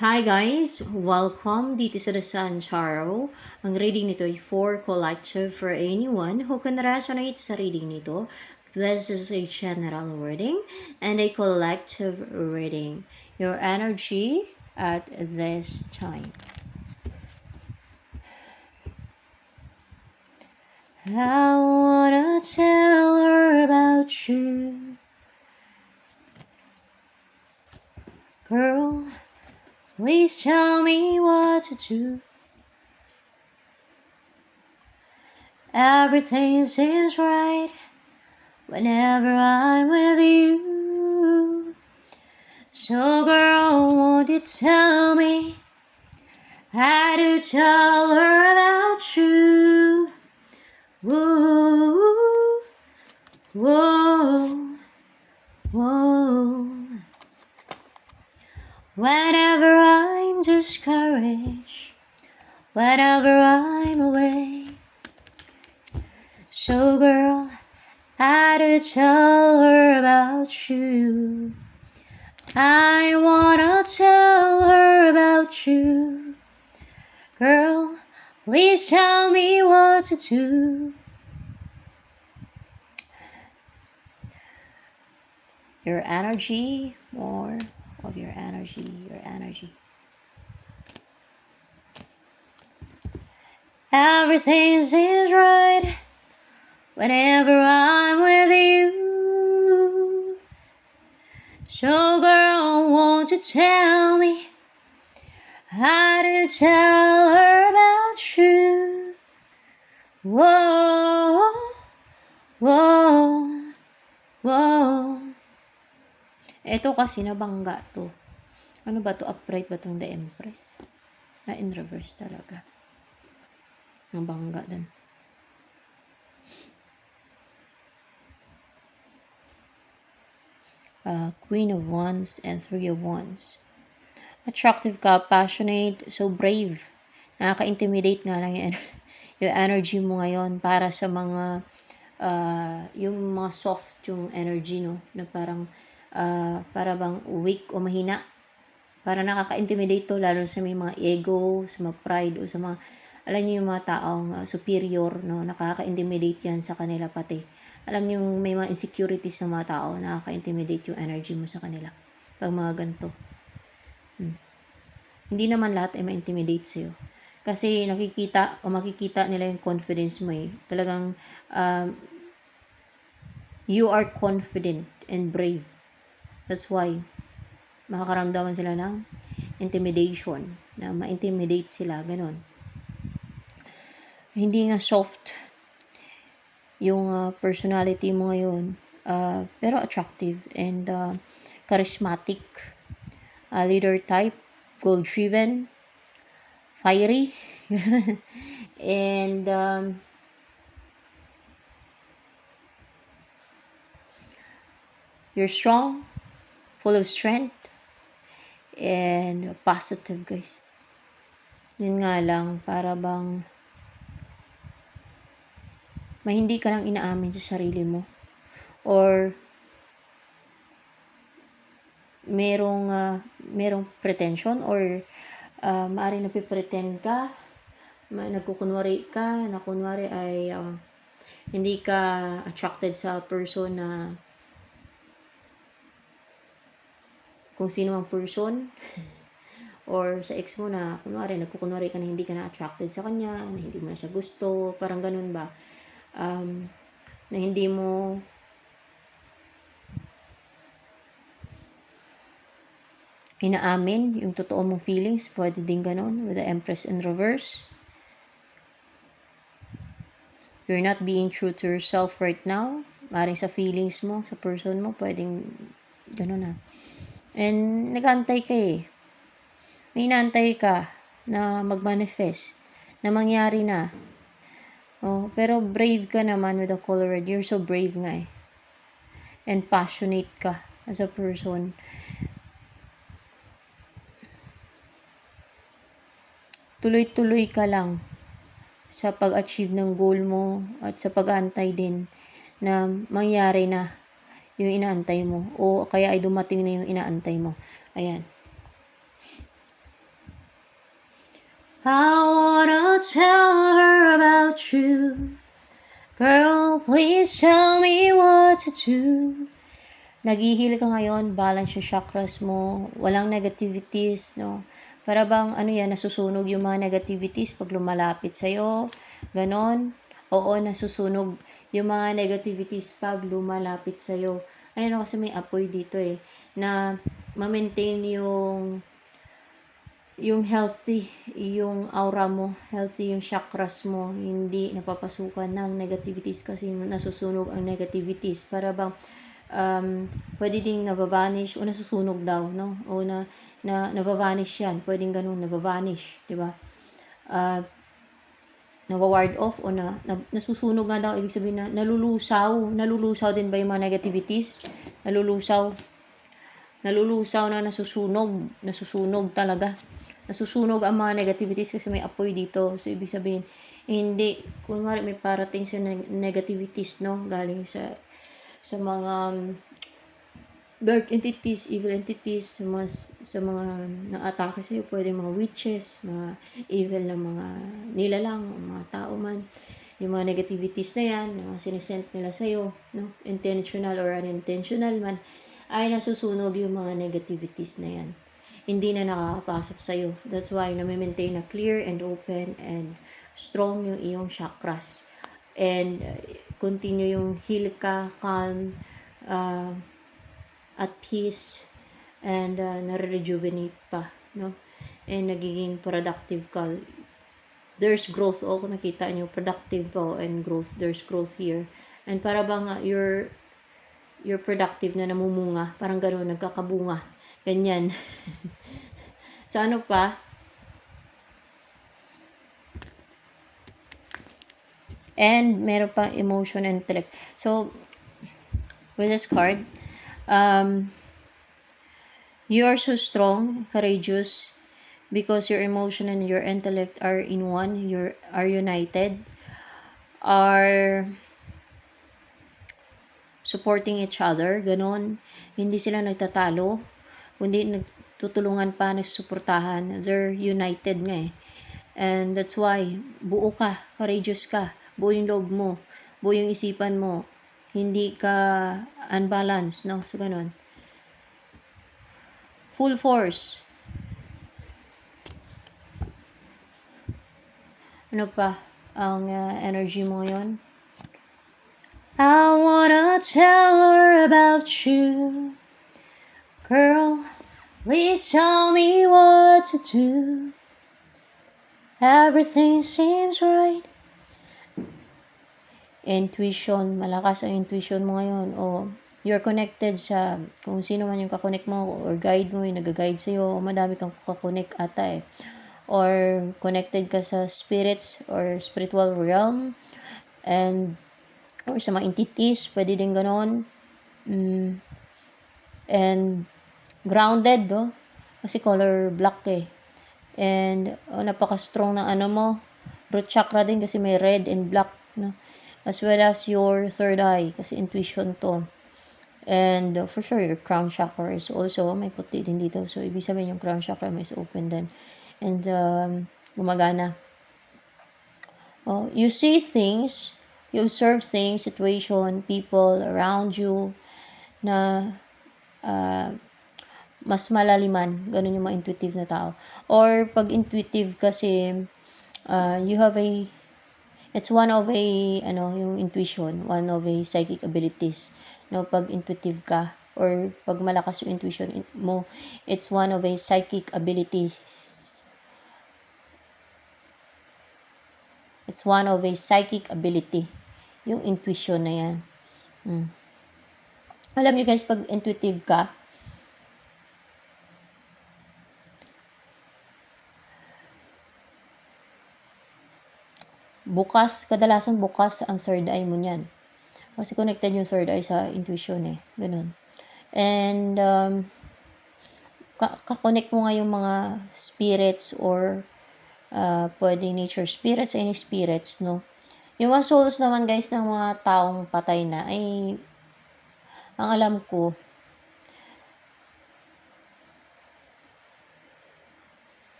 Hi guys! Welcome dito sa The Sun Charo. Ang reading nito ay for collective for anyone who can resonate sa reading nito. This is a general reading and a collective reading. Your energy at this time. I wanna tell her about you, girl. Please tell me what to do. Everything seems right whenever I'm with you. So girl, won't you tell me how to tell her about you? Whoa, whoa, whoa. Whenever I'm discouraged, whenever I'm away. So girl, how to tell her about you? I wanna tell her about you. Girl, please tell me what to do. Your energy, more of your energy, your energy. Everything seems right whenever I'm with you. So girl, won't you tell me how to tell her about you? Whoa, whoa, whoa. Ito kasi nabangga to. Ano ba to? Upright ba tong The Empress? Na in reverse talaga. Nabangga din. Queen of Wands and Three of Wands. Attractive ka, passionate, so brave. Nakaka-intimidate nga lang yan. Yung energy mo ngayon para sa mga yung mga soft yung energy, no? Na parang para bang weak o mahina. Para nakaka-intimidate to lalo sa may mga ego, sa mga pride o sa mga alam niyo yung mga taong superior, no? Nakaka-intimidate yan sa kanila pati. Alam niyo yung may mga insecurities ng mga tao, nakaka-intimidate yung energy mo sa kanila. Pag mga ganito. Hindi naman lahat ay ma-intimidate sa'yo. Kasi nakikita o makikita nila yung confidence mo eh. Talagang you are confident and brave. That's why makakaramdaman sila ng intimidation, na ma-intimidate sila, ganon. Hindi nga soft yung personality mo ngayon, pero attractive and charismatic, leader type, goal-driven, fiery, and you're strong, full of strength, and positive, guys. Yun nga lang, para bang may hindi ka lang inaamin sa sarili mo. Or merong pretension or maaaring nagpipretend ka, nagkukunwari ka, na kunwari ay hindi ka attracted sa person na kung sino ang person or sa ex mo na kunwari nagkukunwari ka na hindi ka na attracted sa kanya, na hindi mo na siya gusto, parang ganun ba, na hindi mo inaamin yung totoo mong feelings. Pwede din ganun with the Empress in reverse. You're not being true to yourself right now. Maring sa feelings mo, sa person mo, pwedeng ganun na. And nag-antay ka eh. May inaantay ka na mag-manifest, na mangyari na. Oh, pero brave ka naman with the color red. You're so brave nga eh. And passionate ka as a person. Tuloy-tuloy ka lang sa pag-achieve ng goal mo at sa pag-aantay din na mangyari na yung inaantay mo o kaya ay dumating na yung inaantay mo. Ayan. I wanna tell her about you. Girl, please tell me what to do. Naghihil ka ngayon, balance yung chakras mo, walang negativities, no? Para bang, ano yan, nasusunog yung mga negativities pag lumalapit sa'yo, ganon. Oo, nasusunog yung mga negativities pag lumalapit sa'yo. Ayun, kasi may apoy dito na ma-maintain yung healthy, yung aura mo, healthy yung chakras mo, hindi napapasukan ng negativities kasi nasusunog ang negativities. Para bang pwede ding navavanish o nasusunog daw, no? O navavanish yan. Pwedeng ganun, navavanish, di ba? Nawa-ward off o nasusunog nga daw, ibig sabihin na nalulusaw din ba yung mga negativities? Nalulusaw na nasusunog talaga. Nasusunog ang mga negativities kasi may apoy dito. So, ibig sabihin, hindi, kung may parating sa negativities, no? Galing sa mga dark entities, evil entities, sa mga na-atake sa'yo, pwede mga witches, mga evil na mga nilalang, mga tao man. Yung mga negativities na yan, yung mga sinisent nila sa'yo, no? Intentional or unintentional man, ay nasusunog yung mga negativities na yan. Hindi na nakakapasok sa'yo. That's why na-maintain na clear and open and strong yung iyong chakras. And continue yung heal ka, calm, at peace, and nare-rejuvenate pa, no? And nagiging productive ka. There's growth. Kung nakita nyo, productive po and growth. There's growth here. And para bang you're productive na namumunga. Parang gano'n, nagkakabunga. Ganyan. So, ano pa? And meron pa emotion and intellect. So, with this card, you are so strong, courageous, because your emotion and your intellect are in one, are united, are supporting each other, ganon. Hindi sila nagtatalo, kundi nagtutulungan pa, nagsusuportahan. They're united nga And that's why, buo ka, courageous ka, buo yung loob mo, buo yung isipan mo, hindi ka unbalanced, no? So, ganon. Full force. Ano pa ang energy mo ngayon? I wanna tell her about you. Girl, please tell me what to do. Everything seems right. Intuition, malakas ang intuition mo ngayon. You're connected sa kung sino man yung kakonect mo or guide mo, yung nag-guide sa'yo. Madami kang kakonect ata Or connected ka sa spirits or spiritual realm. Or sa mga entities, pwede din ganon. And grounded, kasi color black And napaka-strong ng mo, root chakra din kasi may red and black, no? As well as your third eye, kasi intuition to. And for sure, your crown chakra is also, may puti din dito. So, ibig sabihin yung crown chakra mo is open din. And gumagana. You see things, you observe things, situation, people around you na mas malaliman. Ganun yung mga intuitive na tao. Or pag intuitive kasi, you have it's one of yung intuition, one of psychic abilities. No, pag intuitive ka, or pag malakas yung intuition mo, it's one of psychic abilities. It's one of psychic ability. Yung intuition na yan. Alam niyo guys, pag intuitive ka, kadalasan bukas ang third eye mo niyan. Kasi connected yung third eye sa intuition Ganun. And, kakonect mo nga yung mga spirits or pwede nature spirits, any spirits, no? Yung mga souls naman guys ng mga taong patay na ay, ang alam ko,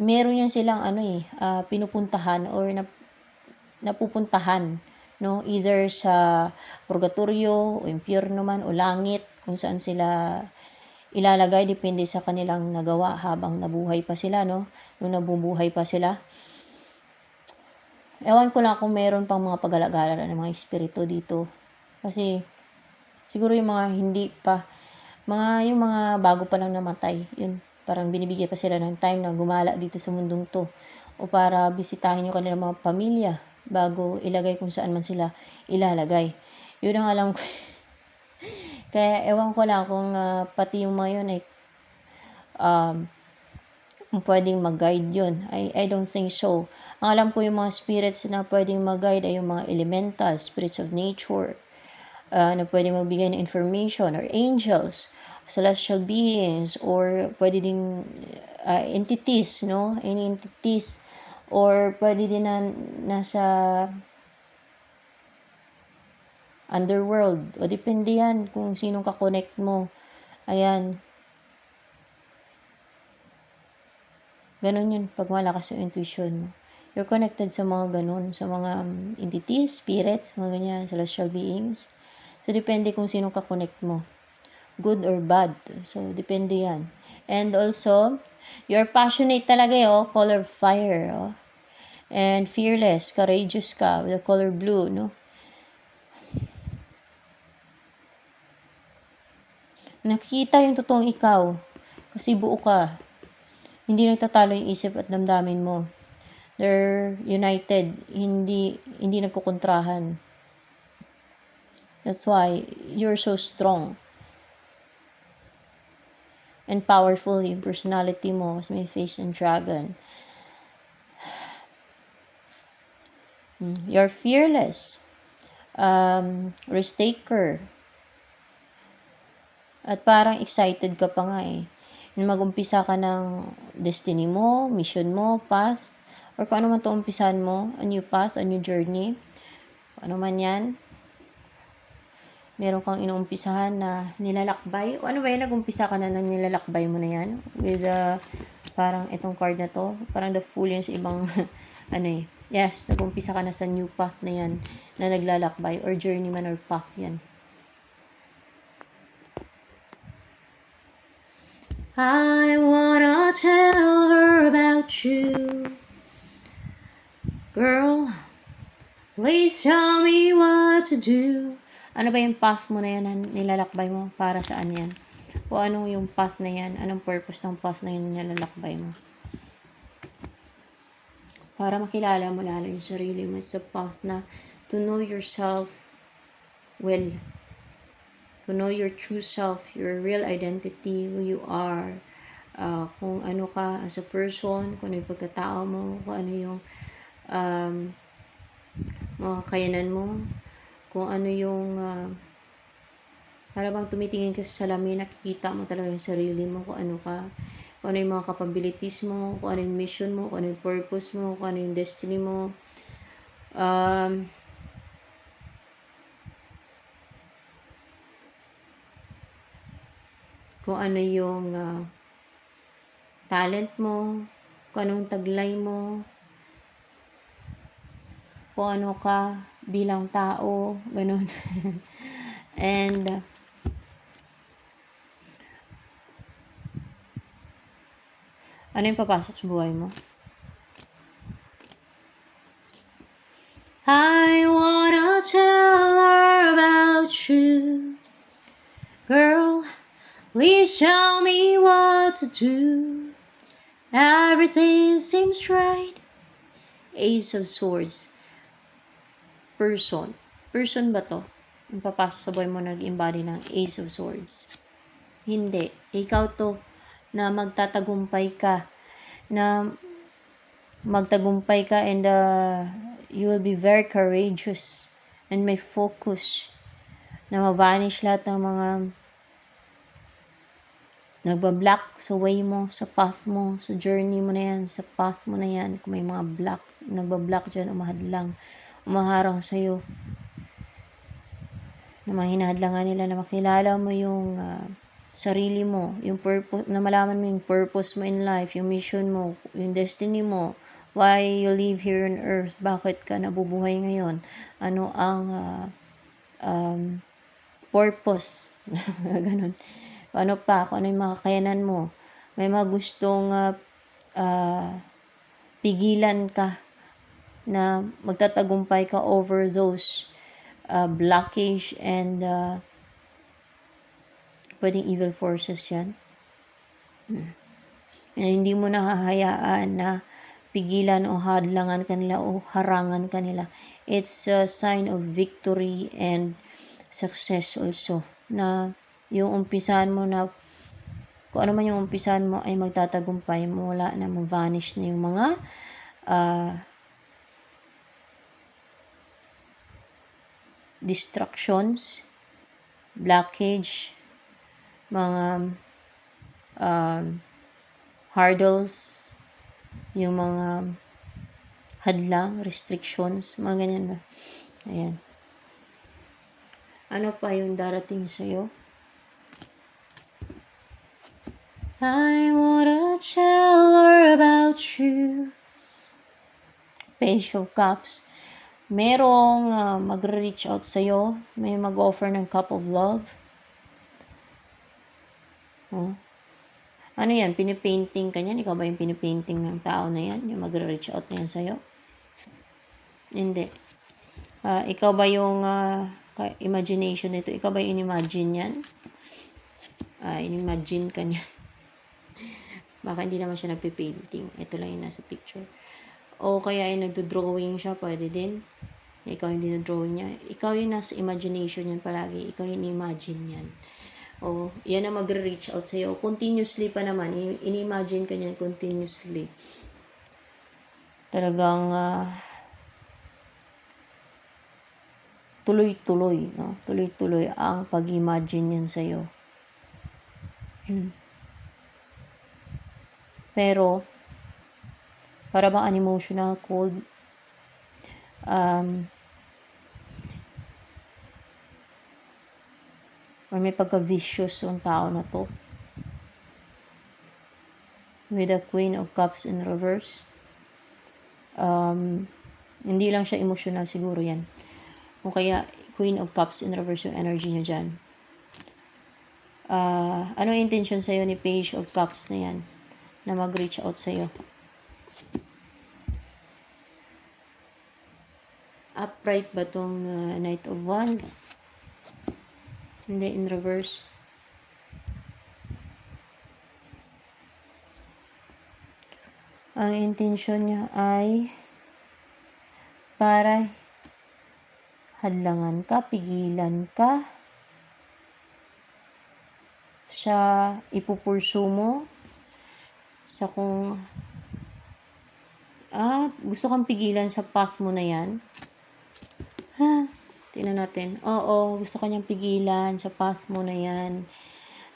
meron yan silang pinupuntahan or napupuntahan, no? Either sa purgatorio o impyerno man o langit, kung saan sila ilalagay depende sa kanilang nagawa habang nabuhay pa sila, no? Nung nabubuhay pa sila. Ewan ko lang kung meron pang mga pag-alagala ng mga espiritu dito. Kasi siguro yung mga hindi pa, yung mga bago pa lang namatay, yun, parang binibigyan pa sila ng time na gumala dito sa mundong to. O para bisitahin yung kanilang mga pamilya bago ilagay kung saan man sila ilalagay. Yun ang alam ko. Kaya ewan ko lang kung pati yung mga yun ay pwedeng mag-guide yun. I don't think so. Ang alam ko yung mga spirits na pwedeng mag-guide ay yung mga elemental, spirits of nature, na pwedeng magbigay ng information, or angels, celestial beings, or pwede din entities, no? Any entities, or pwede din na nasa underworld, o depende yan kung sinong ka-connect mo. Ayan. Ganon yun pag malakas yung intuition mo. You're connected sa mga ganon, sa mga entities, spirits, mga ganyan, celestial beings. So, depende kung sino ka-connect mo. Good or bad. So, depende yan. And also, you're passionate talaga color fire, and fearless, courageous ka, with the color blue, no? Nakikita yung totoong ikaw, kasi buo ka. Hindi nagtatalo yung isip at damdamin mo. They're united, hindi nagkukontrahan. That's why you're so strong and powerful yung personality mo, kasi may face and dragon. You're fearless, risk taker, at parang excited ka pa nga mag-umpisa ka ng destiny mo, mission mo, path, or kung ano man ito umpisan mo, a new path, a new journey, kung ano man yan. Meron kang inuumpisahan na nilalakbay. O ano ba yan? Nag-umpisa ka na ng nilalakbay mo na yan? With parang itong card na to. Parang the Fool yun sa ibang Yes, nag-umpisa ka na sa new path na yan na naglalakbay, or journey man or path yan. I wanna tell her about you. Girl, please tell me what to do. Ano ba yung path mo na yan na nilalakbay mo? Para saan yan? O anong yung path na yan? Anong purpose ng path na yan na nilalakbay mo? Para makilala mo lalo yung sarili mo. It's a path na to know yourself well. To know your true self, your real identity, who you are, kung ano ka as a person, kung ano yung pagkatao mo, kung ano yung mga kakayanan mo, kung ano yung para bang tumitingin ka sa salamin, nakikita mo talaga yung sarili mo, kung ano ka, kung ano yung mga capabilities mo, kung ano yung mission mo, kung ano yung purpose mo, kung ano yung destiny mo. Kung ano yung talent mo, kung anong taglay mo, kung ano ka bilang tao, ganun. And ano yung papasok sa buhay mo? I wanna tell her about you. Girl, please tell me what to do. Everything seems right. Ace of Swords. Person. Person ba to? Yung papasok sa buhay mo nag-embody ng Ace of Swords. Hindi. Ikaw to na magtatagumpay ka. Na magtagumpay ka, and you will be very courageous and may focus na ma-vanish lahat ng mga nagbablock sa way mo, sa path mo, sa journey mo na yan, sa path mo na yan. Kung may mga block, nagbablock dyan, umaharang sa'yo, na mga hinahadlangan nila na makilala mo yung sarili mo, yung purpose, na malaman mo yung purpose mo in life, yung mission mo, yung destiny mo, why you live here on earth, bakit ka nabubuhay ngayon, ano ang purpose, ganun. Ano pa, kung ano yung mga kakayanan mo. May mga gustong pigilan ka na magtatagumpay ka over those blockage and pwedeng evil forces yan. Hindi mo nahahayaan na pigilan o hadlangan kanila o harangan kanila. It's a sign of victory and success also. Na yung umpisan mo na, kung ano man yung umpisan mo ay magtatagumpay mo, wala na, vanish na yung mga distractions, blockage, mga hurdles, yung mga hadlang, restrictions, mga ganyan na. Ayan. Ano pa yung darating sa'yo? I wanna tell her about you. Page of Cups. Merong magre-reach out sa'yo. May mag-offer ng cup of love. Ano yan? Pinipainting ka niyan? Ikaw ba yung pinipainting ng tao na yan? Yung magre-reach out na yan sa'yo? Hindi. Ikaw ba yung imagination nito? Ikaw ba yung in-imagine yan? In-imagine ka niyan. Baka hindi naman siya nagpipainting. Ito lang yung nasa picture. O kaya ay nagdo-drawing siya, pwede din. Ikaw yung dinodrawing niya. Ikaw yung nasa imagination yan palagi. Ikaw yung in-imagine yan. O, yan ang magre-reach out sa'yo. Continuously pa naman. In-imagine ka niyan continuously. Talagang tuloy-tuloy, no? Tuloy-tuloy ang pag-imagine yan sa'yo. Pero, para bang unemotional, cold, or may pagka-vicious yung tao na to. With the Queen of Cups in reverse. Hindi lang siya emotional siguro yan. O kaya, Queen of Cups in reverse yung energy niya dyan. Ano yung intention sa'yo ni Page of Cups na yan? Na mag-reach out sa'yo? Upright ba tong Knight of Wands? Hindi, in reverse. Ang intention niya ay para hadlangan ka, pigilan ka, siya ipupursu mo sa kung gusto kang pigilan sa path mo na yan. Tingnan natin. Oo, gusto kanyang pigilan sa path mo na yan.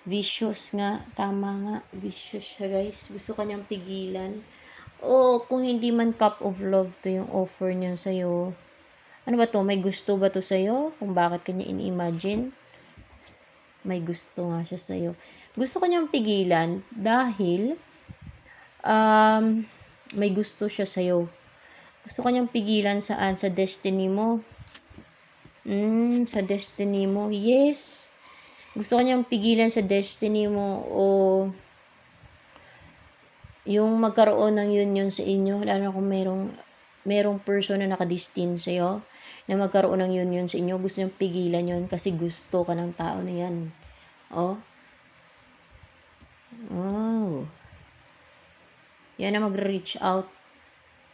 Vicious nga. Tama nga. Vicious siya, guys. Gusto kanyang pigilan. O, kung hindi man cup of love to yung offer niya sa'yo. Ano ba to? May gusto ba to sa'yo? Kung bakit kanya in-imagine? May gusto nga siya sa'yo. Gusto kanyang pigilan dahil may gusto siya sa'yo. Gusto kanyang pigilan saan? Sa destiny mo. Sa destiny mo. Yes. Gusto kanyang pigilan sa destiny mo o yung magkaroon ng union sa inyo. Lalo na kung merong person na nakadestin sa'yo na magkaroon ng union sa inyo. Gusto niyang pigilan yun kasi gusto ka ng tao na yan. Oh. Yan na mag-reach out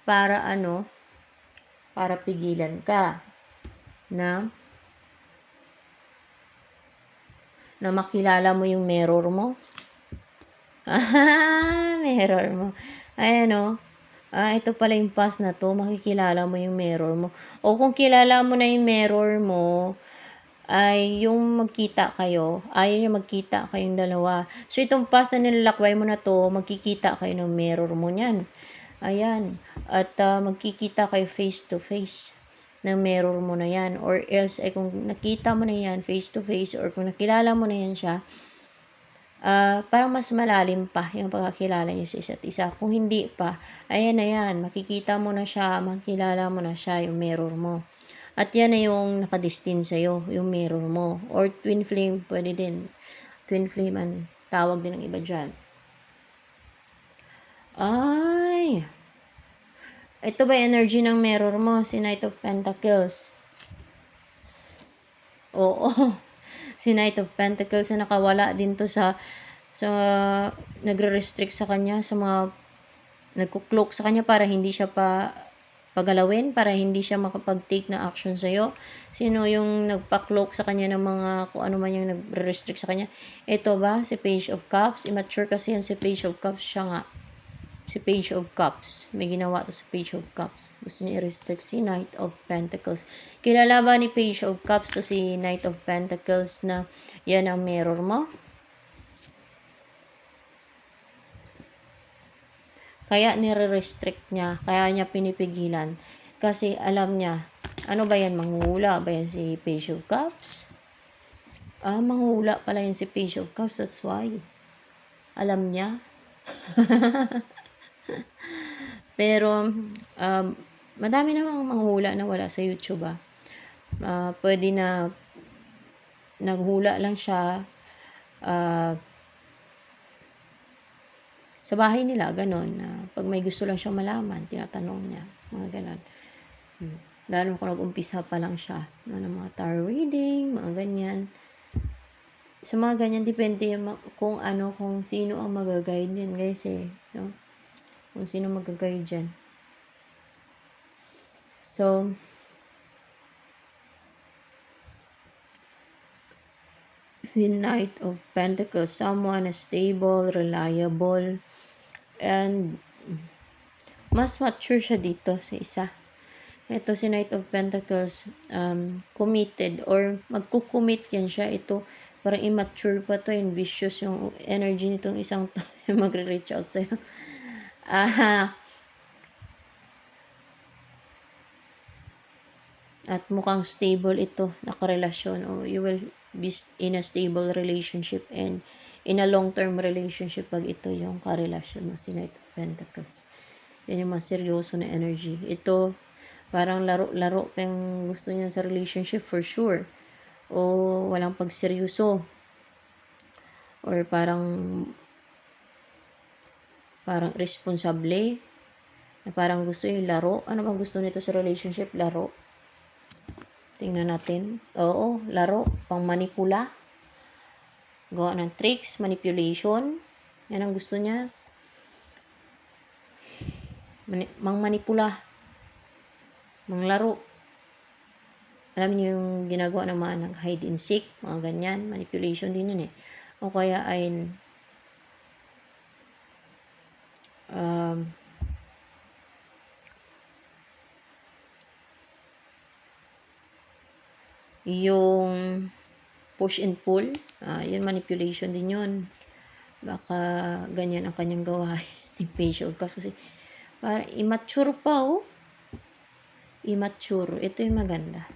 para para pigilan ka na makilala mo yung mirror mo. Mirror mo. Ayan ito pala yung path na to. Makikilala mo yung mirror mo. O kung kilala mo na yung mirror mo, ay yung magkita kayo. Ayaw nyo magkita kayong dalawa. So, itong path na nilalakway mo na to, magkikita kayo ng mirror mo niyan. Ayan. At magkikita kayo face to face ng mirror mo na yan. Or else, kung nakita mo na yan face to face, or kung nakilala mo na yan siya, parang mas malalim pa yung pagkakilala niyo sa isa't isa. Kung hindi pa, ayan na yan, makikita mo na siya, makikilala mo na siya, yung mirror mo. At yan na yung nakadestin sa'yo, yung mirror mo. Or twin flame, pwede din. Twin flame, tawag din ng iba dyan. Ay! Ito ba energy ng mirror mo? Si Knight of Pentacles. Oo. Si Knight of Pentacles na nakawala din to sa nagre-restrict sa kanya, sa mga nagkuklok sa kanya para hindi siya pagalawin, para hindi siya makapag-take na action sa'yo. Sino yung nagpa-cloak sa kanya ng mga kung ano man yung nagre-restrict sa kanya? Ito ba? Si Page of Cups. Immature kasi yan si Page of Cups. Siya nga. Si Page of Cups. May ginawa to sa Page of Cups. Gusto niya i-restrict si Knight of Pentacles. Kilala ba ni Page of Cups to si Knight of Pentacles na yan ang mirror mo? Kaya nire-restrict niya, kaya niya pinipigilan. Kasi alam niya, ano ba yan, manghula ba yan si Page of Cups? Manghula pala yan si Page of Cups, that's why. Alam niya. Pero, madami namang manghula na wala sa YouTube, pwede na naghula lang siya, sa bahay nila, ganon. Pag may gusto lang siyang malaman, tinatanong niya. Mga ganon. Lalo kung nag-umpisa pa lang siya. Ng mga tarot reading, mga ganyan. Sa mga ganyan, depende kung sino ang mag-guide din, guys, no? Kung sino mag-guide dyan. So, si Knight of Pentacles, someone stable, reliable, and mas mature siya dito sa isa. Ito si Knight of Pentacles, committed or magkukommit yan siya. Ito, parang immature pa to, vicious yung energy nitong isang to magre-reach out sa'yo. At mukhang stable ito, nakarelasyon, o you will be in a stable relationship and in a long-term relationship pag ito yung karelasyon mo, si Knight of Pentacles. Yan yung mas seryoso na energy. Ito, parang laro-laro pa yung gusto niya sa relationship for sure. O walang pagseryoso. Or parang responsable. Na parang gusto yung laro. Ano bang gusto nito sa relationship? Laro. Tingnan natin. Oo, laro. Pang manipula. Gawa ng tricks, manipulation. Yan ang gusto niya. Mang manipula. Mang laro. Alam niyo yung ginagawa ng mga hide and seek, mga ganyan. Manipulation din yun O kaya ay yung push and pull, yun manipulation din yun. Baka ganyan ang kanyang gawain ni Page of Cups kasi para immature pa immature. Ito yung maganda,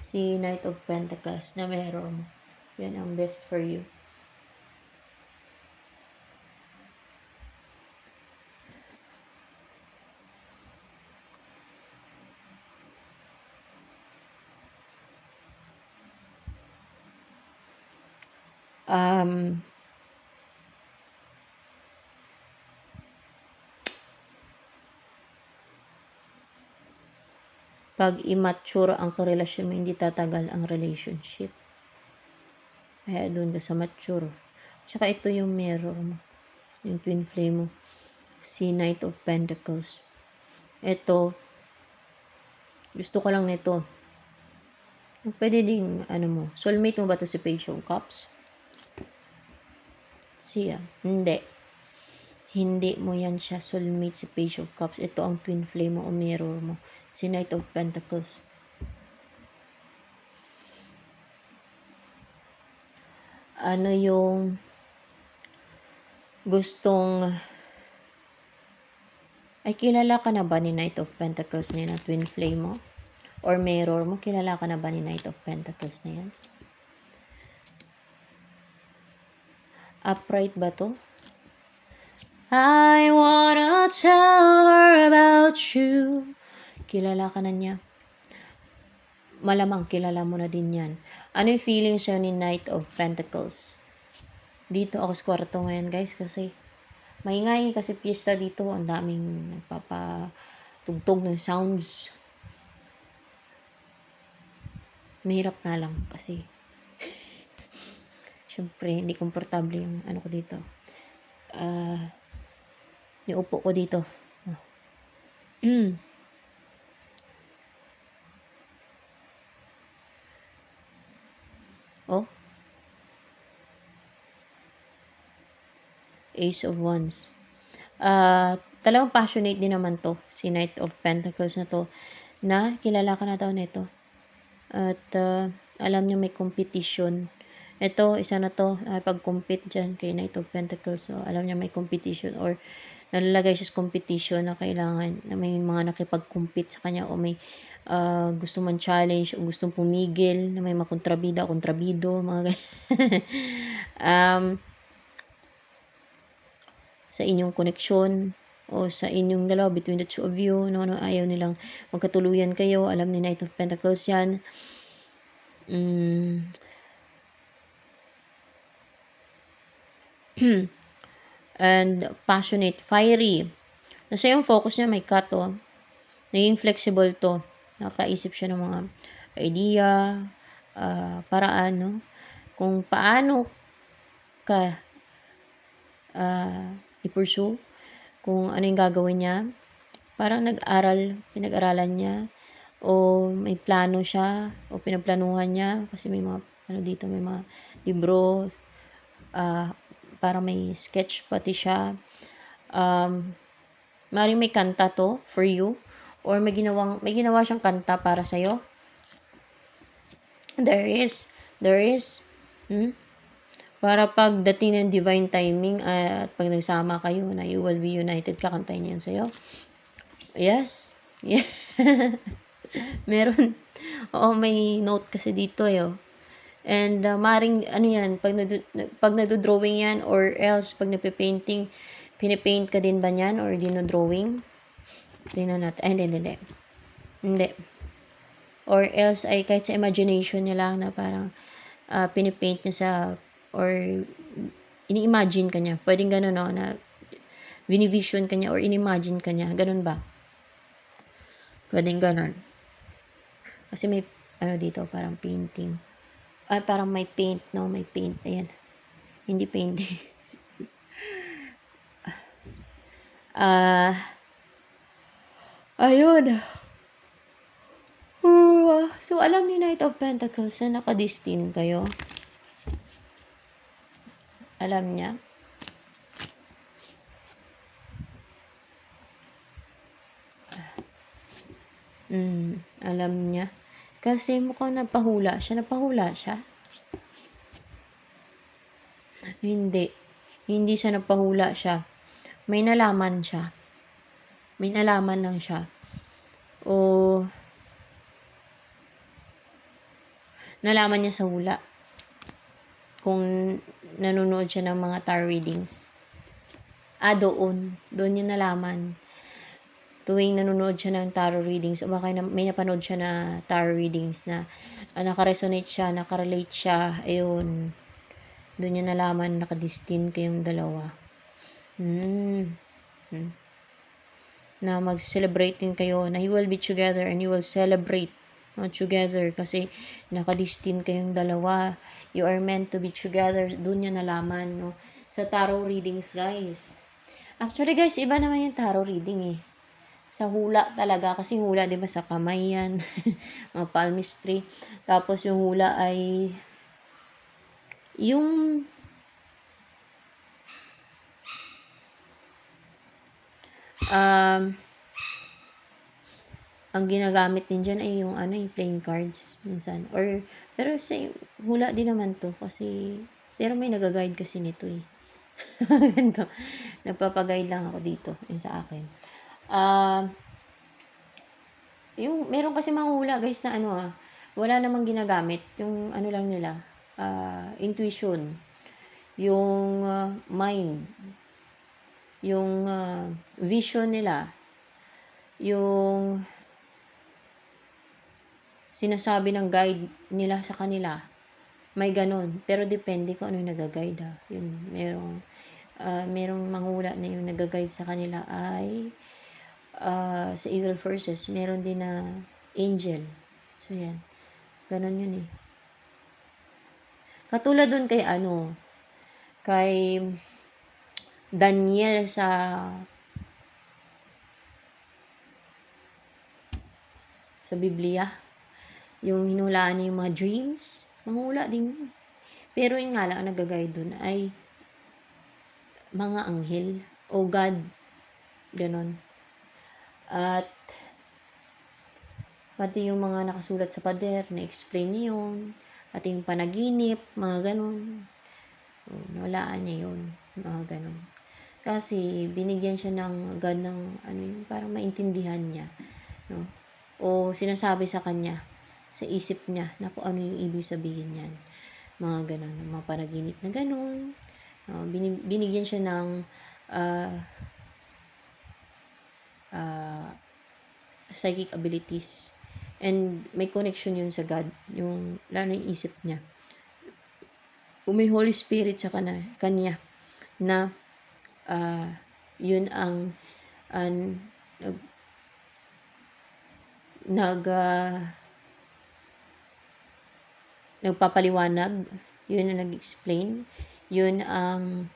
si Knight of Pentacles na meron. Yan ang best for you. Pag immature ang karelasyon mo, hindi tatagal ang relationship. Kaya doon ka sa mature. Tsaka ito yung mirror mo. Yung twin flame mo. Si Knight of Pentacles. Ito, gusto ko lang nito. Pwede din, soulmate mo ba to si Page of Cups? Siya. Hindi. Hindi mo yan siya soulmate si Page of Cups. Ito ang twin flame mo o mirror mo. Si Knight of Pentacles. Ano yung gustong kilala ka na ba ni Knight of Pentacles na yan, twin flame mo? Or mirror mo? Kilala ka na ba ni Knight of Pentacles na yan? Upright ba to? I wanna tell her about you. Kilala ka na niya. Malamang kilala mo na din yan. Ano yung feeling sa'yo ni Knight of Pentacles? Dito ako sa kwarto ngayon guys kasi maingay kasi piyesta dito. Ang daming nagpapatugtog ng sounds. Mahirap nga lang kasi syempre hindi komportable yung ano ko dito. Yung upo ko dito. Oh. Ace of Wands. Talagang passionate din naman to, si Knight of Pentacles na to, na kilala ka na daw nito. At alam niyo may competition. Ito, isa na to, pag-compete dyan kay Knight of Pentacles. So, alam niya may competition or nalalagay siya sa competition na kailangan na may mga nakipag-compete sa kanya o may gusto man challenge o gustong pumigil na may makontrabida, kontrabido, mga sa inyong koneksyon o sa inyong dalawa, between the two of you, no, ayaw nilang magkatuluyan kayo. Alam ni Knight of Pentacles yan. And passionate, fiery. Nasa yung focus niya, may cut, oh. Naging flexible to. Nakaisip siya ng mga idea, paraan, no? Kung paano ka i-pursue, kung ano yung gagawin niya. Parang pinag-aralan niya, o may plano siya, o pinagplanuhan niya, kasi may mga, dito, may mga libro, para may sketch pati siya. Maring may kanta to for you, or may ginawa siyang kanta para sa'yo. There is. Para pagdating ng divine timing at pag nagsama kayo na you will be united, kakantayin niya yun sa'yo. Yes. Yeah. Meron. Oo, may note kasi dito yo. And maring ano yan, pag nagdo-drawing yan or else pag nagpe-painting, pinipaint ka din ba niyan or dino-drawing? Tingnan natin. Ay, hindi. Or else ay kahit sa imagination niya lang na parang pinipaint niya sa or ini-imagine ka niya. Pwedeng gano'n, no, na binivision ka niya or in-imagine ka niya. Ganun ba? Pwedeng gano'n. Kasi may dito, parang painting. Parang may paint, no? May paint. Ayan. Hindi painting. Ayun. So, alam ni Knight of Pentacles na nakadestin kayo. Alam niya. Alam niya. Kasi mukhang napahula siya. Hindi. Hindi siya napahula siya. May nalaman siya. May nalaman lang siya. O nalaman niya sa hula. Kung nanonood siya ng mga tarot readings. Doon niya nalaman. Tuwing nanonood siya ng tarot readings o baka may napanood siya na tarot readings na nakaresonate siya, nakarelate siya, ayun. Doon niya nalaman nakadestin kayong dalawa. Na mag-celebrate din kayo, na you will be together and you will celebrate together kasi nakadestin kayong dalawa. You are meant to be together. Doon niya nalaman, no? Sa tarot readings, guys. Actually, guys, iba naman yung tarot reading eh. Sa hula talaga. Kasi hula, di ba, sa kamay yan. Mga palmistry. Tapos yung hula ay yung ang ginagamit din dyan ay yung yung playing cards minsan. Pero sa hula din naman to kasi, pero may nag-guide kasi nito eh. Ganito. Nagpapag-guide lang ako dito sa akin. Yung meron kasi mga hula guys na wala namang ginagamit. Yung lang nila, intuition. yung mind, yung vision nila, yung sinasabi ng guide nila sa kanila, may ganun. Pero depende kung ano yung nag-guide ha. Yun, merong manghula na yung nag-guide sa kanila ay sa evil forces. Meron din na angel. So yan, ganun yun eh. Katulad dun kay Daniel sa Biblia, yung hinulaan niya yung mga dreams, manghula din yun. Pero yung nga lang, ang nag-guide dun ay mga anghel o God, ganon. At pati yung mga nakasulat sa pader, na-explain niya yun. Pati yung panaginip, mga ganon. Nawalaan niya yun, mga ganon. Kasi binigyan siya ng God ng parang maintindihan niya, no? O sinasabi sa kanya, sa isip niya, na kung ano yung ibig sabihin niyan. Mga ganon, mga panaginip na ganon. Binigyan siya ng psychic abilities. And may connection yun sa God, yung lalo yung isip niya. Kung may Holy Spirit sa kanya na yun ang nagpapaliwanag, yun ang nag-explain, yun ang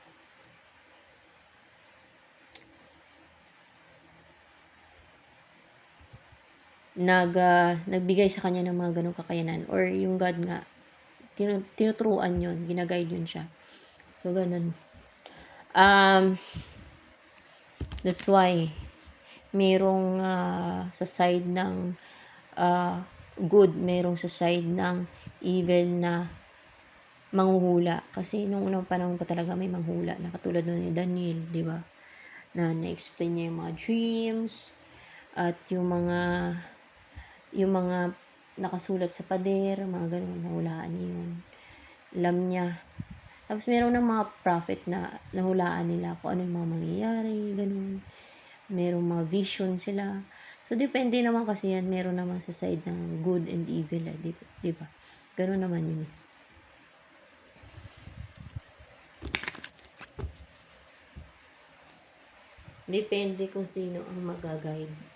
nagbigay sa kanya ng mga ganong kakayanan, or yung God nga tinuturuan yun, ginaguide yun siya. So ganun. That's why merong sa side ng good, merong sa side ng evil na manghuhula. Kasi nung unang panahon pa talaga may manghula na katulad nun ni Daniel, di ba? Na na-explain niya yung mga dreams at yung mga nakasulat sa pader, mga ganun, nahulaan niya yun. Alam niya. Tapos meron ng mga prophet na nahulaan nila kung ano yung mga mangyayari, ganun. Merong mga vision sila. So, depende naman kasi yan. Meron naman sa side ng good and evil. Di ba? Ganun naman yun eh. Depende kung sino ang mag-guide.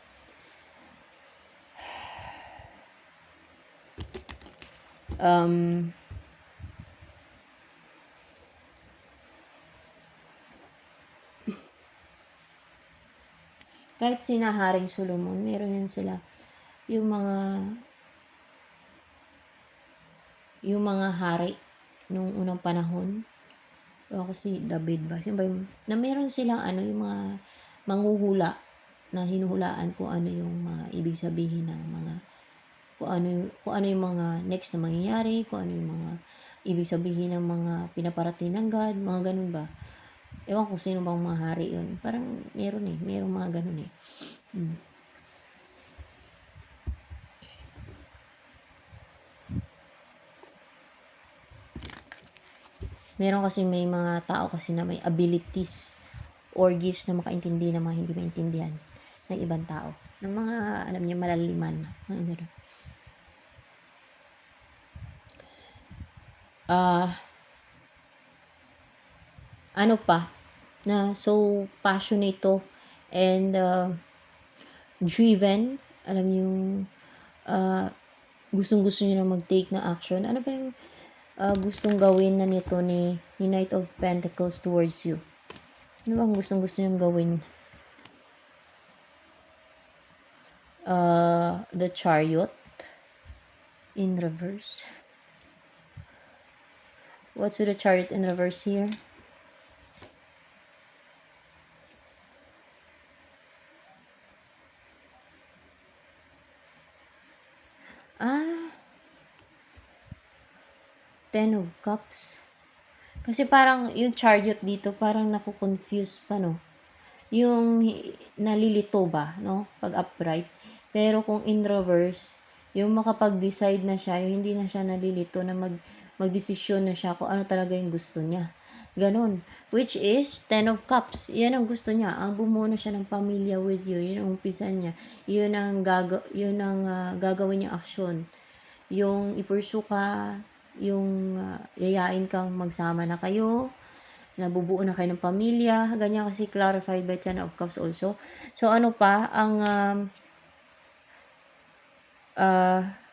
Kahit sina Haring Solomon, meron yan sila. Yung mga hari nung unang panahon. Ako si David ba? Sino ba yung, na meron silang yung mga manghuhula na hinuhulaan kung ano yung mga ibig sabihin ng mga kung ano yung mga next na mangyayari, kung ano yung mga ibig sabihin ng mga pinaparating ng God, mga ganun ba? Ewan ko sino bang mga hari yun. Parang merong mga ganun eh. Meron kasi may mga tao kasi na may abilities or gifts na makaintindi ng mga hindi maintindihan ng ibang tao. Ng mga, alam niya, malaliman. Mga ganun. Ano pa, na so passionate to and driven, alam yung gustong-gusto niyo na mag-take na action. Ano ba yung gustong gawin na nito ni Knight of Pentacles towards you? Ano bang gustong-gusto niyong gawin? The Chariot in reverse. What's with the Chariot in reverse here? Ten of Cups. Kasi parang yung Chariot dito, parang naku-confuse pa, no? Yung nalilito ba, no? Pag upright. Pero kung in reverse, yung makapag-decide na siya, yung hindi na siya nalilito na magdesisyon na siya kung ano talaga yung gusto niya. Ganon. Which is, Ten of Cups. Yan ang gusto niya. Ang bumuno siya ng pamilya with you. Yun ang umpisa niya. Yun ang gagawin niya aksyon. Yung ipursu ka, yung yayain kang magsama na kayo, nabubuo na kayo ng pamilya. Ganyan kasi clarified by Ten of Cups also. So, ano pa, ang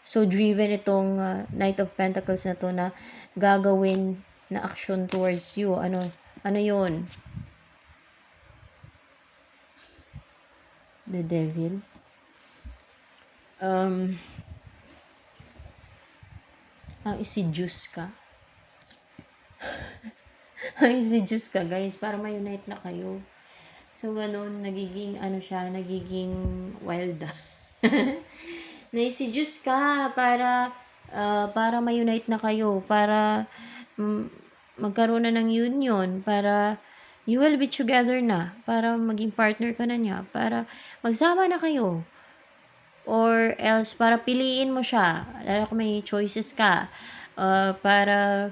so driven itong Knight of Pentacles na to na gagawin na action towards you. Ano yun? The Devil. Ang isi-juice ka. Ang isi-juice ka, guys, para ma-unite na kayo. So, ganun, nagiging, nagiging wild. Na-isi-juice ka para ma-unite na kayo, para magkaroon na ng union, para you will be together na, para maging partner ka na niya, para magsama na kayo. Or else, para piliin mo siya, lalo kung may choices ka, para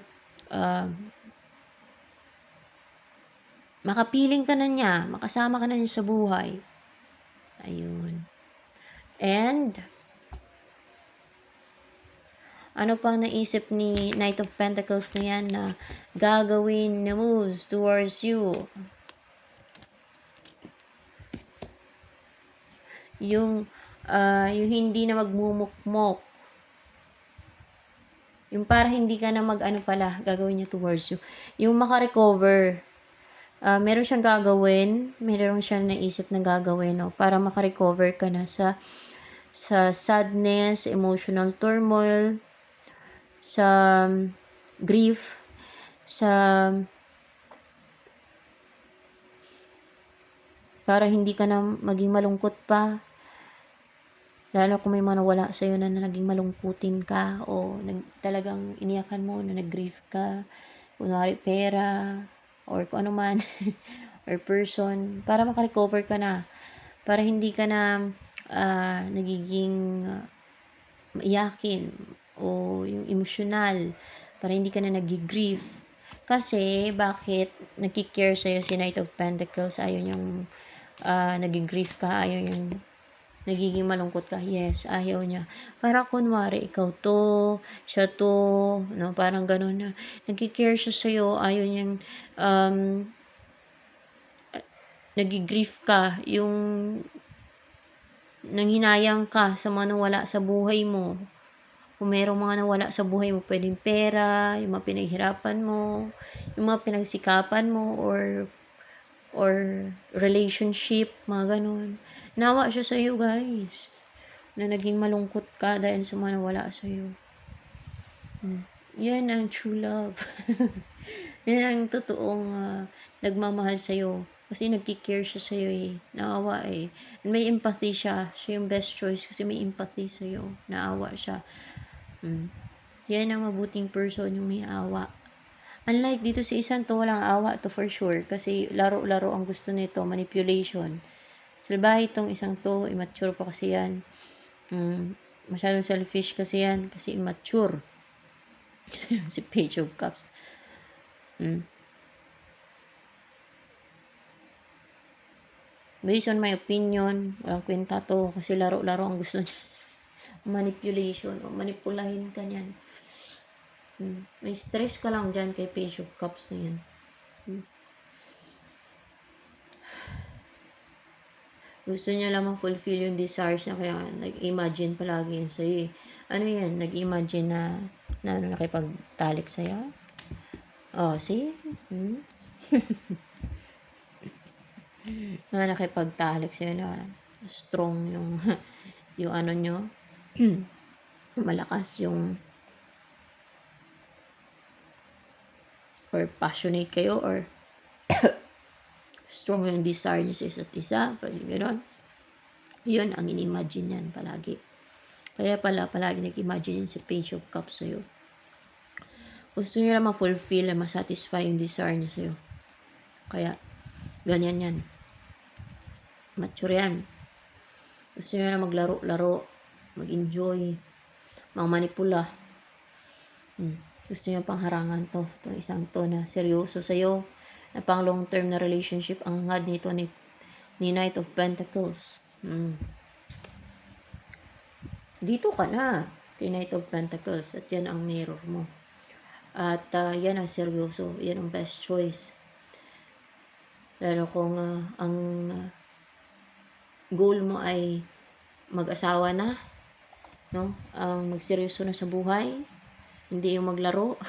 makapiling ka na niya, makasama ka na niya sa buhay. Ayun. And, ano pang naisip ni Knight of Pentacles na yan na gagawin na moves towards you? Yung hindi na magmumukmok. Yung para hindi ka na gagawin niya towards you. Yung makarecover. Meron siyang gagawin, meron siyang naisip na gagawin, no? Para makarecover ka na sa sadness, emotional turmoil, sa grief, para hindi ka na maging malungkot pa. Lalo kung may mga nawala sa'yo na naging malungkutin ka o talagang iniyakan mo na nag-grief ka. Kunwari pera or kung ano man or person. Para makarecover ka na. Para hindi ka na nagiging maiyakin o yung emosyonal. Para hindi ka na nag-grief. Kasi, bakit nagkikare sa'yo si Knight of Pentacles? Ayaw niyang nag-grief ka. Ayaw niyang nagiging malungkot ka. Yes, ayaw niya. Para kunwari, ikaw to, siya to, no? Parang ganun na. Nagkikare siya sa'yo. Ayaw niyang nag-grief ka. Yung nanghinayang ka sa mga nawala sa buhay mo. Kung merong mga nawala sa buhay mo, pwedeng pera, yung mga pinaghirapan mo, yung mga pinagsikapan mo, or relationship, mga ganun. Nawa siya sa'yo, guys. Na naging malungkot ka dahil sa mga nawala sa'yo. Yan ang true love. Yan ang totoong nagmamahal sa'yo. Kasi nagkikare siya sa'yo eh. Naawa eh. And may empathy siya. Siya yung best choice kasi may empathy sa'yo. Naawa siya. Yan ang mabuting person, yung may awa. Unlike dito sa isang to, walang awa to for sure. Kasi laro-laro ang gusto nito, manipulation. Salbahe itong isang to, immature pa kasi yan. Masyadong selfish kasi yan, kasi immature. Si Page of Cups. Based on my opinion, walang kwenta to, kasi laro-laro ang gusto niya. Manipulation, o manipulahin ka niyan. May stress ka lang dyan kay Page of Cups na yan. Gusto niya lang ma-fulfill yung desires niya, kaya nag-imagine palagi yan sa'yo eh. Ano yan? Nag-imagine na nakipagtalik sa'yo? Oh, see? Na nakipagtalik sa'yo na strong yung yung ano nyo. Malakas yung or passionate kayo or strong yung desire niyo sa isa't isa. Pag gano'n. Yun ang in-imagine yan palagi. Kaya palagi nag-imagine yun si Page of Cups sa'yo. Gusto niya lang ma-fulfill, ma-satisfy yung desire niya sa'yo. Kaya, ganyan yan. Mature yan. Gusto niya lang maglaro-laro, mag-enjoy, mang-manipula. Gusto niya pang harangan to. Itong isang to na seryoso sa'yo. Na pang long term na relationship. Ang hangad nito ni Knight of Pentacles. Dito ka na. Kay Knight of Pentacles. At yan ang mirror mo. At yan ang seryoso. Yan ang best choice. Lalo kung ang goal mo ay mag-asawa na, no? Magseryoso na sa buhay, hindi yung maglaro.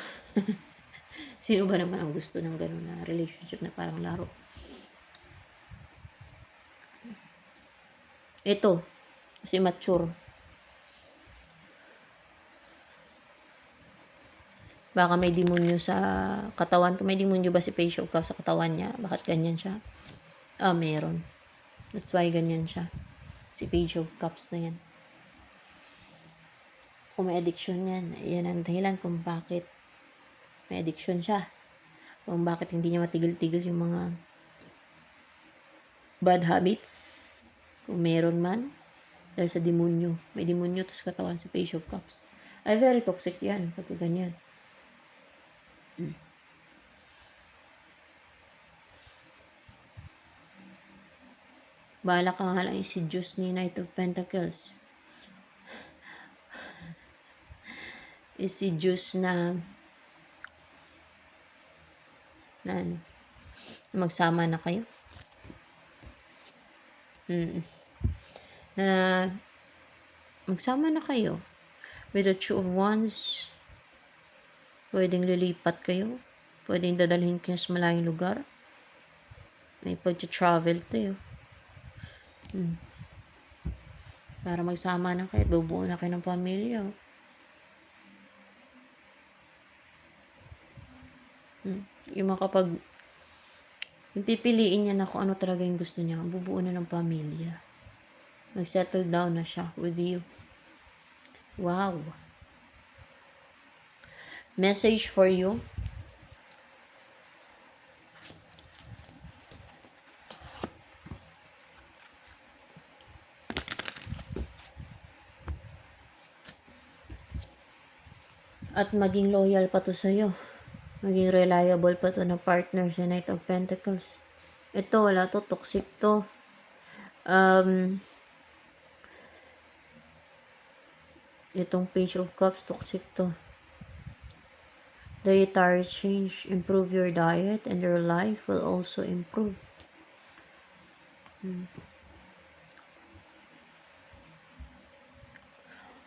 Sino ba naman ang gusto ng gano'n na relationship na parang laro? Ito, kasi mature. Baka may demonyo sa katawan. May demonyo ba si Page of Cups sa katawan niya? Bakit ganyan siya? Meron. That's why ganyan siya. Si Page of Cups na yan. Kung may addiction yan, yan ang dahilan kung bakit may addiction siya. Kung bakit hindi niya matigil-tigil yung mga bad habits. Kung meron man. Dahil sa demonyo. May demonyo to sa katawan si Page of Cups. Ay, very toxic yan. Pagka ganyan. Bahala ka nga lang si Diyos ni Knight of Pentacles. Si Diyos na magsama na kayo. Na magsama na kayo. With the Two of Wands, pwedeng lilipat kayo. Pwedeng dadalhin kayo sa malayong lugar. May pag-travel tayo. Para magsama na kayo. Bubuo na kayo ng pamilya. Yung makapag yung pipiliin niya na kung ano talaga yung gusto niya. Bubuo na ng pamilya. Mag-settle down na siya with you. Wow. Message for you. At maging loyal pa to sa'yo. Maging reliable pa to na partner sa Knight of Pentacles. Ito, wala to. Toxic to. Itong Page of Cups, toxic to. Dietary change. Improve your diet and your life will also improve.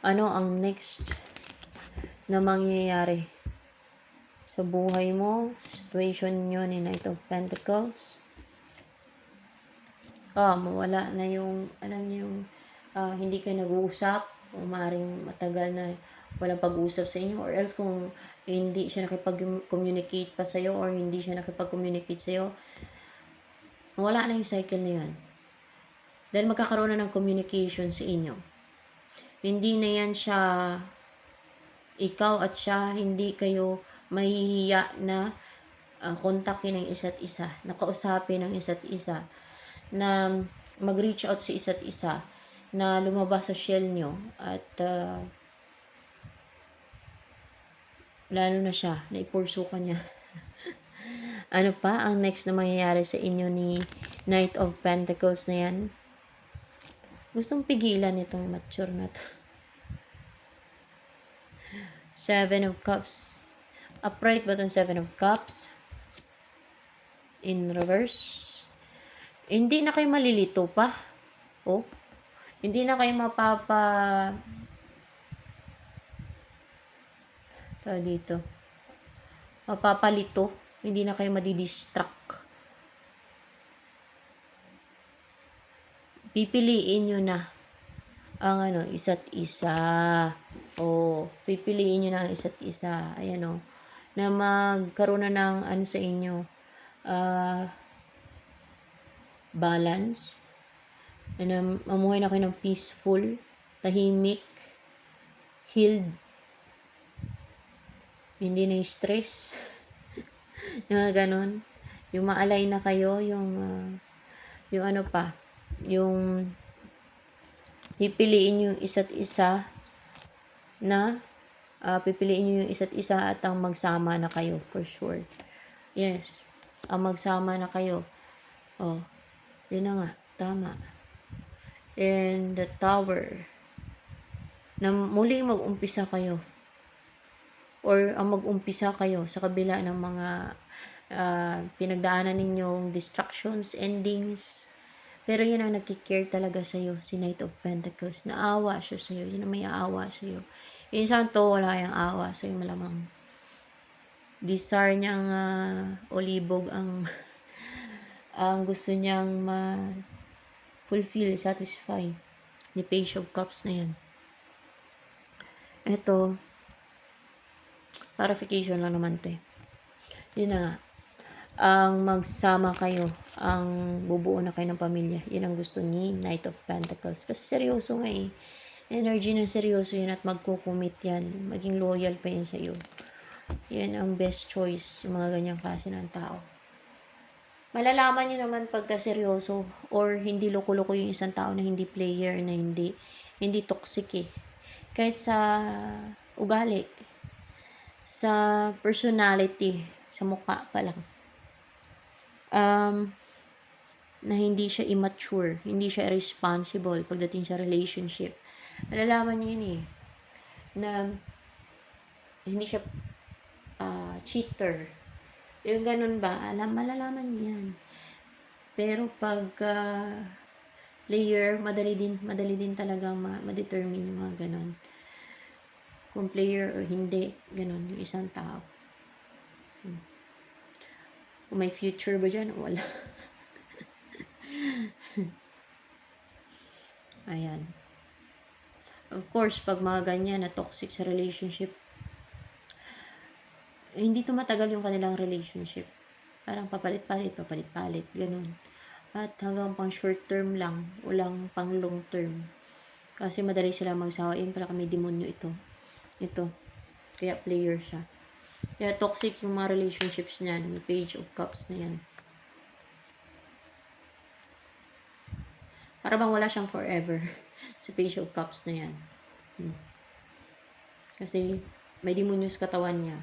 Ano ang next na mangyayari sa buhay mo, sa situation nyo ni Knight of Pentacles? Mawala na yung, hindi kayo nag-uusap, o maaaring matagal na walang pag-uusap sa inyo, or else kung hindi siya nakipag-communicate pa sa'yo, or hindi siya nakipag-communicate sa'yo, mawala na yung cycle na yan. Dahil magkakaroon na ng communication sa inyo. Hindi na yan siya, ikaw at siya, hindi kayo mahihiya na kontakin ng isa't isa, nakausapin ng isa't isa, na mag-reach out sa isa't isa, na lumabas sa shell nyo, at lalo na siya, na ipursu ka niya. Ano pa ang next na mangyayari sa inyo ni Knight of Pentacles na yan? Gustong pigilan itong mature na to. Seven of Cups. Upright ba itong Seven of Cups? In reverse. Hindi na kayo malilito pa. Hindi na kayo mapapalito. Hindi na kayo madidistract. Pipiliin nyo na ang isa't isa. Pipiliin nyo na ang isa't isa. Ayan na magkaroon na ng sa inyo, balance. Na mamuhay na kayo ng peaceful, tahimik, healed. Hindi na stress. Yung ganon. Yung maalay na kayo, yung pipiliin yung isa't isa na Pipiliin nyo yung isa't isa at ang magsama na kayo for sure. Yes, ang magsama na kayo. Oh, yun na nga, tama. And the Tower, na muling mag-umpisa kayo or ang mag-umpisa kayo sa kabila ng mga pinagdaanan ninyong distractions, endings. Pero yun ang nagkikare talaga sa'yo, si Knight of Pentacles. Naawa siya sa'yo. Yun ang may aawa sa'yo. Yung santo, wala kayang awa sa'yo malamang. Desire niyang olibog ang ang gusto niyang fulfill, satisfy. Ni Page of Cups na yan. Ito, clarification lang naman to eh. Yun na nga. Ang magsama kayo, ang bubuo na kayo ng pamilya. Yun ang gusto ni Knight of Pentacles. Kasi seryoso nga eh. Energy ng seryoso yan at magkukumit yan. Maging loyal pa yan sa iyo. Yan ang best choice, yung mga ganyang klase ng tao. Malalaman nyo naman pagka seryoso or hindi loko-loko yung isang tao na hindi player, na hindi toxic eh. Kahit sa ugali, sa personality, sa mukha pa lang. Na hindi siya immature, hindi siya responsible pagdating sa relationship. Malalaman niyo yun eh, na hindi siya cheater. Yung ganun ba, malalaman niyo yan. Pero pag player, madali din talagang ma-determine yung mga ganun. Kung player o hindi, ganun yung isang tao. Kung may future ba dyan, wala. Ayan. Of course, pag mga ganyan na toxic sa relationship, hindi tumatagal yung kanilang relationship. Parang papalit-palit, ganun. At hanggang pang short term lang, walang pang long term. Kasi madali sila magsawa. Yun pala may demonyo ito. Kaya player siya. Kaya toxic yung mga relationships niyan, yung Page of Cups na yan. Para bang wala siyang forever sa Page of Cups na yan. Kasi may demonyo sa katawan niya.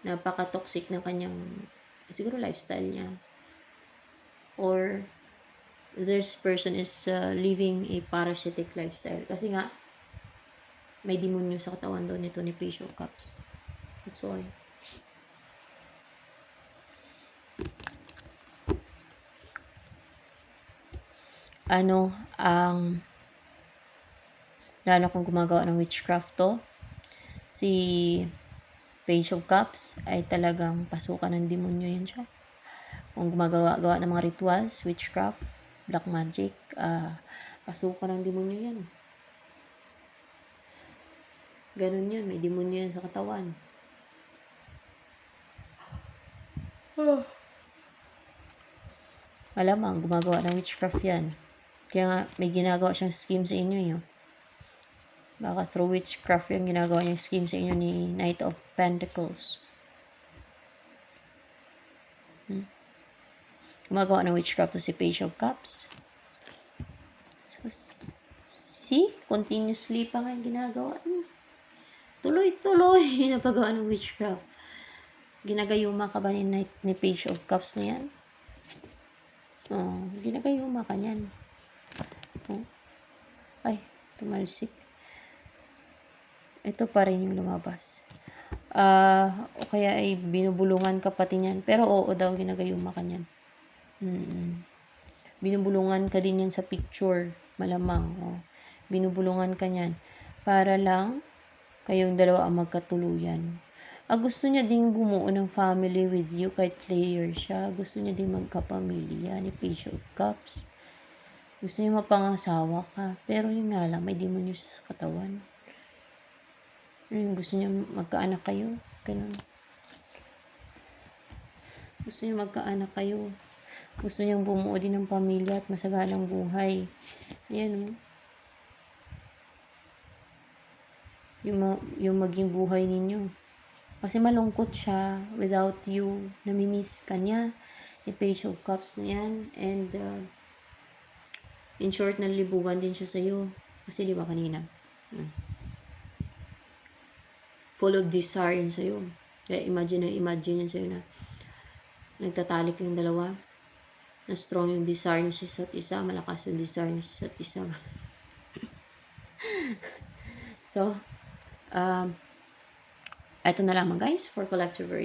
Napaka-toxic ng kanyang siguro lifestyle niya. Or this person is living a parasitic lifestyle. Kasi nga, may demonyo sa katawan daw nito ni Page of Cups. That's why. Lalo kung gumagawa ng witchcraft to, si Page of Cups ay talagang pasukan ng demonyo yan siya. Kung gumagawa ng mga rituals, witchcraft, black magic, pasukan ng demonyo yan. Ganun yan, may demonyo yan sa katawan. Malamang, gumagawa ng witchcraft yan. Kaya nga, may ginagawa siyang scheme sa inyo yun. Baka through witchcraft yung ginagawa niyang scheme sa inyo ni Knight of Pentacles. Gumagawa ng witchcraft to si Page of Cups. So, see? Continuously pa nga ginagawa niya. Tuloy-tuloy na paggawa ng witchcraft. Ginagayuma ka ba ni Page of Cups na yan? Ginagayuma ka niyan. Ay, tumalsik. Ito pa rin yung lumabas. O kaya ay binubulungan ka pati niyan. Pero oo daw, ginagayuma ka niyan. Binubulungan ka din yan sa picture. Malamang. Binubulungan ka niyan. Para lang kayong dalawa ang magkatuluyan. Gusto niya ding bumuo ng family with you kahit player siya. Gusto niya ding magkapamilya ni Page of Cups. Gusto niya mapangasawa ka. Pero yun nga lang, may demonyo sa katawan. Gusto niya magkaanak kayo. Ganun. Gusto niya magkaanak kayo. Gusto niyang bumuo din ng pamilya at masaganang buhay. Yan. Yung maging buhay ninyo. Kasi malungkot siya without you. Namimiss ka niya. Yung Page of Cups na yan. And in short, nalilibugan din siya sa'yo. Kasi di ba kanina, full of desire yun sa'yo. Kaya imagine yun sa'yo na nagtatalik yung dalawa, na strong yung desire nyo sa isa't isa, malakas yung desire nyo sa isa't isa. So, ito na lamang guys for collective reading.